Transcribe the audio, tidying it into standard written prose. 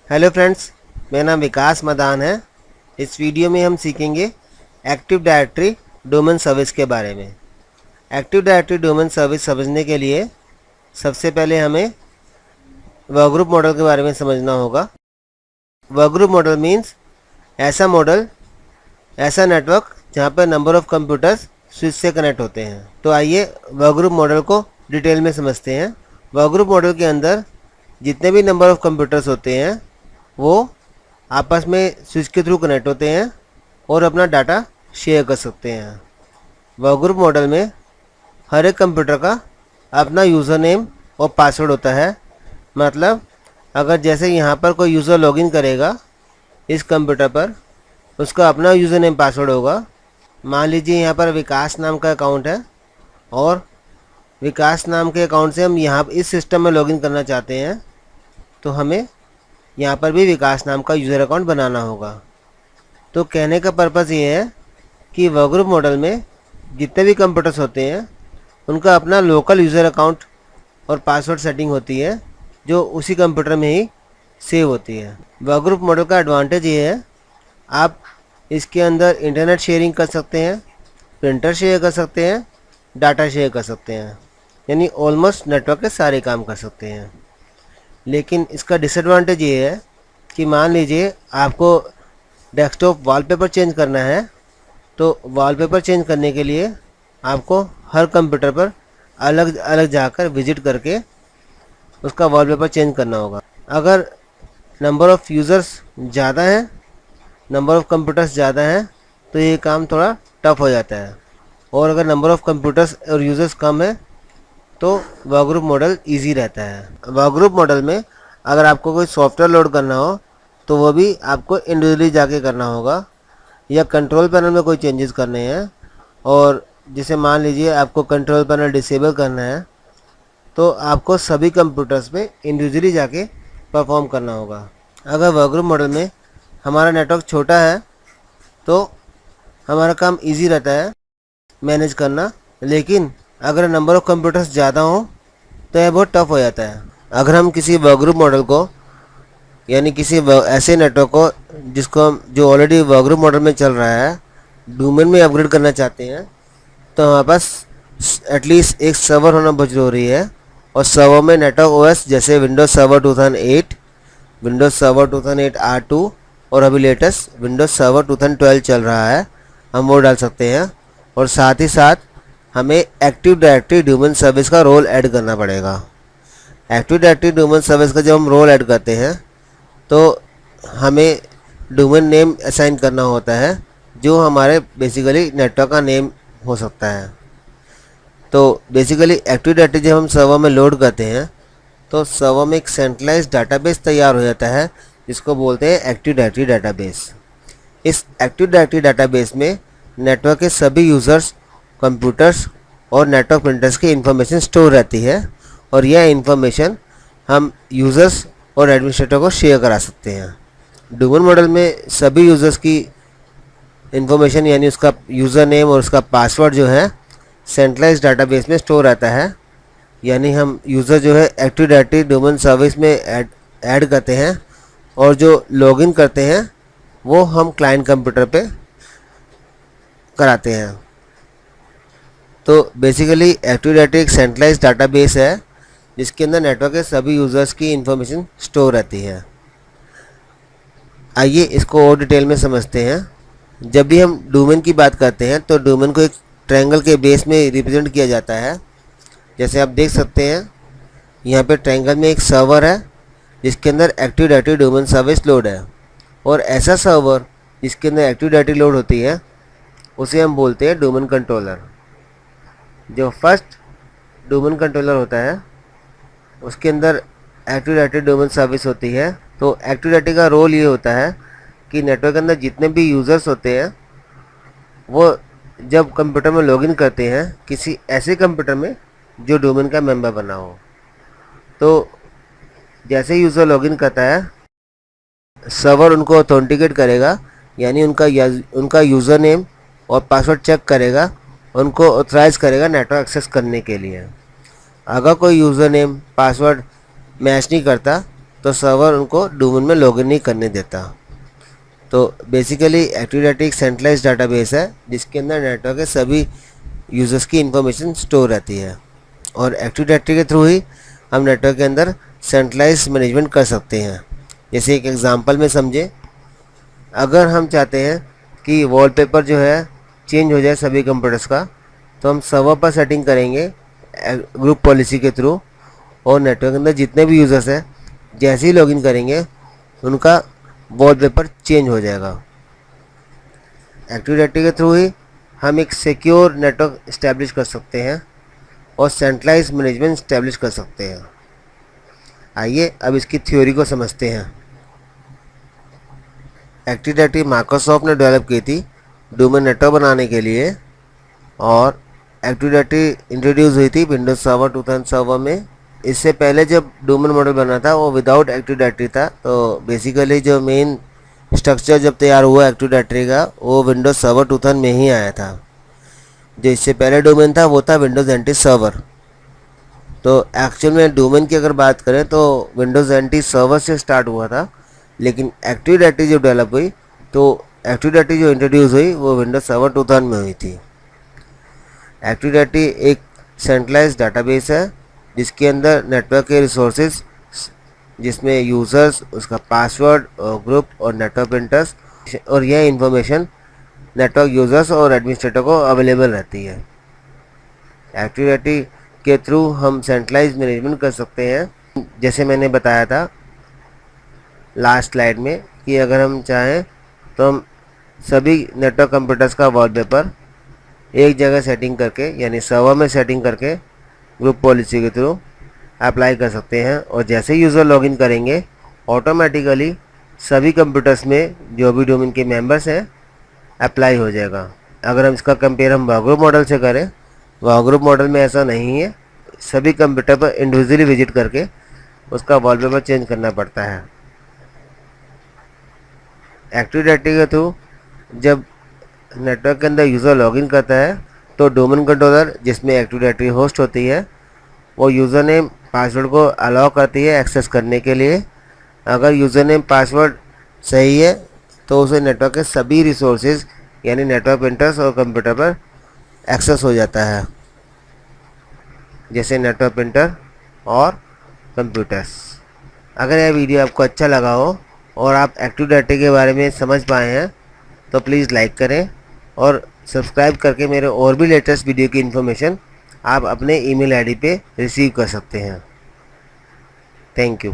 Hello friends, मेरा नाम विकास मदान है। इस वीडियो में हम सीखेंगे एक्टिव डायरेक्टरी डोमेन सर्विस के बारे में। एक्टिव डायरेक्टरी डोमेन सर्विस समझने के लिए सबसे पहले हमें वर्कग्रुप मॉडल के बारे में समझना होगा। वर्कग्रुप मॉडल मीन्स ऐसा नेटवर्क जहाँ पर नंबर ऑफ़ कंप्यूटर्स स्विच से कनेक्ट होते हैं। तो आइए वर्कग्रुप मॉडल को डिटेल में समझते हैं। वर्कग्रुप मॉडल के अंदर जितने भी नंबर ऑफ़ कंप्यूटर्स होते हैं वो आपस में स्विच के थ्रू कनेक्ट होते हैं और अपना डाटा शेयर कर सकते हैं। वर्कग्रुप मॉडल में हर एक कंप्यूटर का अपना यूज़र नेम और पासवर्ड होता है। मतलब अगर जैसे यहाँ पर कोई यूज़र लॉगिन करेगा इस कंप्यूटर पर, उसका अपना यूज़र नेम पासवर्ड होगा। मान लीजिए यहाँ पर विकास नाम का अकाउंट है और विकास नाम के अकाउंट से हम यहाँ इस सिस्टम में लॉगिन करना चाहते हैं, तो हमें यहाँ पर भी विकास नाम का यूज़र अकाउंट बनाना होगा। तो कहने का पर्पज़ ये है कि वर्कग्रुप मॉडल में जितने भी कंप्यूटर्स होते हैं उनका अपना लोकल यूज़र अकाउंट और पासवर्ड सेटिंग होती है जो उसी कंप्यूटर में ही सेव होती है। वर्कग्रुप मॉडल का एडवांटेज ये है, आप इसके अंदर इंटरनेट शेयरिंग कर सकते हैं, प्रिंटर शेयर कर सकते हैं, डाटा शेयर कर सकते हैं, यानी ऑलमोस्ट नेटवर्क के सारे काम कर सकते हैं। लेकिन इसका डिसएडवांटेज ये है कि मान लीजिए आपको डेस्कटॉप वॉलपेपर चेंज करना है, तो वॉलपेपर चेंज करने के लिए आपको हर कंप्यूटर पर अलग अलग जाकर विज़िट करके उसका वॉलपेपर चेंज करना होगा। अगर नंबर ऑफ़ यूज़र्स ज़्यादा हैं, नंबर ऑफ़ कंप्यूटर्स ज़्यादा हैं, तो ये काम थोड़ा टफ हो जाता है। और अगर नंबर ऑफ़ कंप्यूटर्स और यूज़र्स कम है तो वर्कग्रुप मॉडल इजी रहता है। वर्कग्रुप मॉडल में अगर आपको कोई सॉफ्टवेयर लोड करना हो तो वो भी आपको इंडिविजुअली जाके करना होगा, या कंट्रोल पैनल में कोई चेंजेस करने हैं और जैसे मान लीजिए आपको कंट्रोल पैनल डिसेबल करना है तो आपको सभी कंप्यूटर्स में इंडिविजुअली जाके परफॉर्म करना होगा। अगर वर्कग्रुप मॉडल में हमारा नेटवर्क छोटा है तो हमारा काम इजी रहता है मैनेज करना, लेकिन अगर नंबर ऑफ़ कंप्यूटर्स ज़्यादा हों तो यह बहुत टफ हो जाता है। अगर हम किसी वर्कग्रुप मॉडल को यानी किसी ऐसे नेटवर्क को जो ऑलरेडी वर्कग्रुप मॉडल में चल रहा है डोमेन में अपग्रेड करना चाहते हैं, तो हमारे पास एटलीस्ट एक सर्वर होना बहुत ज़रूरी है। और सर्वर में नेटवर्क ओएस जैसे Windows server 2008, Windows server 2008 R2 और अभी लेटेस्ट विंडोज़ सर्वर 2012 चल रहा है, हम वो डाल सकते हैं। और साथ ही साथ हमें एक्टिव डायरेक्टरी डोमेन सर्विस का रोल ऐड करना पड़ेगा। एक्टिव डायरेक्टरी डोमेन सर्विस का जब हम रोल ऐड करते हैं तो हमें डोमेन नेम असाइन करना होता है जो हमारे बेसिकली नेटवर्क का नेम हो सकता है। तो बेसिकली एक्टिव डायरेक्टरी जब हम सर्वर में लोड करते हैं तो सर्वर में एक सेंट्रलाइज्ड डाटाबेस तैयार हो जाता है जिसको बोलते हैं एक्टिव डायरेक्टरी डाटाबेस। इस एक्टिव डायरेक्टरी डाटाबेस में नेटवर्क के सभी यूज़र्स, कंप्यूटर्स और नेटवर्क प्रिंटर्स की इन्फॉर्मेशन स्टोर रहती है और यह इन्फॉर्मेशन हम यूज़र्स और एडमिनिस्ट्रेटर को शेयर करा सकते हैं। डोमेन मॉडल में सभी यूज़र्स की इन्फॉर्मेशन यानी उसका यूज़र नेम और उसका पासवर्ड जो है सेंट्रलाइज्ड डाटाबेस में स्टोर रहता है, यानी हम यूज़र जो है एक्टिव डायरेक्टरी डोमेन सर्विस में ऐड करते हैं और जो लॉगिन करते हैं वो हम क्लाइंट कंप्यूटर पे कराते हैं। तो बेसिकली एक्टिव डायरेक्टरी एक सेंट्रलाइज्ड डाटाबेस है जिसके अंदर नेटवर्क के सभी यूज़र्स की इन्फॉर्मेशन स्टोर रहती है। आइए इसको और डिटेल में समझते हैं। जब भी हम डोमेन की बात करते हैं तो डोमेन को एक ट्रायंगल के बेस में रिप्रेजेंट किया जाता है। जैसे आप देख सकते हैं यहाँ पे ट्रायंगल में एक सर्वर है जिसके अंदर active directory domain service load है, और ऐसा सर्वर जिसके अंदर एक्टिव डायरेक्टरी लोड होती है उसे हम बोलते हैं डोमेन कंट्रोलर। जो फर्स्ट डोमेन कंट्रोलर होता है उसके अंदर एक्टिव डायरेक्टरी डोमेन सर्विस होती है। तो एक्टिव डायरेक्टरी का रोल ये होता है कि नेटवर्क के अंदर जितने भी यूज़र्स होते हैं वो जब कंप्यूटर में लॉगिन करते हैं किसी ऐसे कंप्यूटर में जो डोमेन का मेंबर बना हो, तो जैसे यूज़र लॉगिन करता है सर्वर उनको ऑथेंटिकेट करेगा, यानी उनका यूज़र नेम और पासवर्ड चेक करेगा, उनको ऑथराइज़ करेगा नेटवर्क एक्सेस करने के लिए। अगर कोई यूज़र नेम पासवर्ड मैच नहीं करता तो सर्वर उनको डोमेन में लॉगिन नहीं करने देता। तो बेसिकली एक्टिव डायरेक्टरी एक सेंट्रलाइज डाटाबेस है जिसके अंदर नेटवर्क के सभी यूज़र्स की इंफॉर्मेशन स्टोर रहती है, और एक्टिव डायरेक्टरी के थ्रू ही हम नेटवर्क के अंदर सेंट्रलाइज मैनेजमेंट कर सकते हैं। जैसे एक एग्जांपल में समझें, अगर हम चाहते हैं कि वॉलपेपर जो है चेंज हो जाए सभी कंप्यूटर्स का, तो हम सर्वर पर सेटिंग करेंगे ग्रुप पॉलिसी के थ्रू, और नेटवर्क के अंदर जितने भी यूज़र्स हैं जैसे ही लॉगिन करेंगे उनका वॉलपेपर चेंज हो जाएगा। एक्टिव डायरेक्टरी के थ्रू ही हम एक सिक्योर नेटवर्क इस्टेब्लिश कर सकते हैं और सेंट्रलाइज मैनेजमेंट इस्टेब्लिश कर सकते हैं। आइए अब इसकी थ्योरी को समझते हैं। एक्टिव डायरेक्टरी माइक्रोसॉफ्ट ने डेवलप की थी डोमेन नेटवर्क बनाने के लिए, और एक्टिव डायरेक्टरी इंट्रोड्यूस हुई थी विंडोज सर्वर 2000 सर्वर में। इससे पहले जब डोमेन मॉडल बना था वो विदाउट एक्टिव डायरेक्टरी था। तो बेसिकली जो मेन स्ट्रक्चर जब तैयार हुआ एक्टिव डायरेक्टरी का वो विंडोज सर्वर 2000 में ही आया था। जो इससे पहले डोमेन था वो था विंडोज एंटी सर्वर। तो एक्चुअल में डोमेन की अगर बात करें तो विंडोज एंटी सर्वर से स्टार्ट हुआ था, लेकिन एक्टिव डायरेक्टरी जब डेवलप हुई तो एक्टिव डायरेक्टरी जो इंट्रोड्यूस हुई वो विंडोज सर्वर 2000 में हुई थी। एक्टिव डायरेक्टरी एक सेंट्रलाइज डाटाबेस है जिसके अंदर नेटवर्क के रिसोर्सेज, जिसमें यूज़र्स, उसका पासवर्ड और ग्रुप और नेटवर्क प्रिंटर्स, और यह इंफॉर्मेशन नेटवर्क यूज़र्स और एडमिनिस्ट्रेटर को अवेलेबल रहती है। एक्टिव डायरेक्टरी के थ्रू हम सेंट्रलाइज मैनेजमेंट कर सकते हैं। जैसे मैंने बताया था लास्ट स्लाइड में कि अगर हम चाहें तो हम सभी नेटवर्क कंप्यूटर्स का वॉलपेपर एक जगह सेटिंग करके, यानी सर्वर में सेटिंग करके ग्रुप पॉलिसी के थ्रू अप्लाई कर सकते हैं, और जैसे ही यूज़र लॉगिन करेंगे ऑटोमेटिकली सभी कंप्यूटर्स में जो भी डोमेन के मेंबर्स हैं अप्लाई हो जाएगा। अगर हम इसका कंपेयर हम वर्कग्रुप मॉडल से करें, वर्कग्रुप मॉडल में ऐसा नहीं है, सभी कंप्यूटर पर इंडिविजुअली विजिट करके उसका वॉलपेपर चेंज करना पड़ता है। एक्टिव डायरेक्टरी के थ्रू जब नेटवर्क के अंदर यूज़र लॉगिन करता है तो डोमेन कंट्रोलर, जिसमें एक्टिव डायरेक्टरी होस्ट होती है, वो यूज़र नेम पासवर्ड को अलाउ करती है एक्सेस करने के लिए। अगर यूज़र नेम पासवर्ड सही है तो उसे नेटवर्क के सभी रिसोर्सेज यानी नेटवर्क प्रिंटर्स और कंप्यूटर पर एक्सेस हो जाता है, जैसे नेटवर्क प्रिंटर और कंप्यूटर्स। अगर यह वीडियो आपको अच्छा लगा हो और आप एक्टिव डायरेक्टरी के बारे में समझ पाए हैं तो प्लीज़ लाइक करें, और सब्सक्राइब करके मेरे और भी लेटेस्ट वीडियो की इन्फॉर्मेशन आप अपने ईमेल आईडी पे रिसीव कर सकते हैं। Thank you.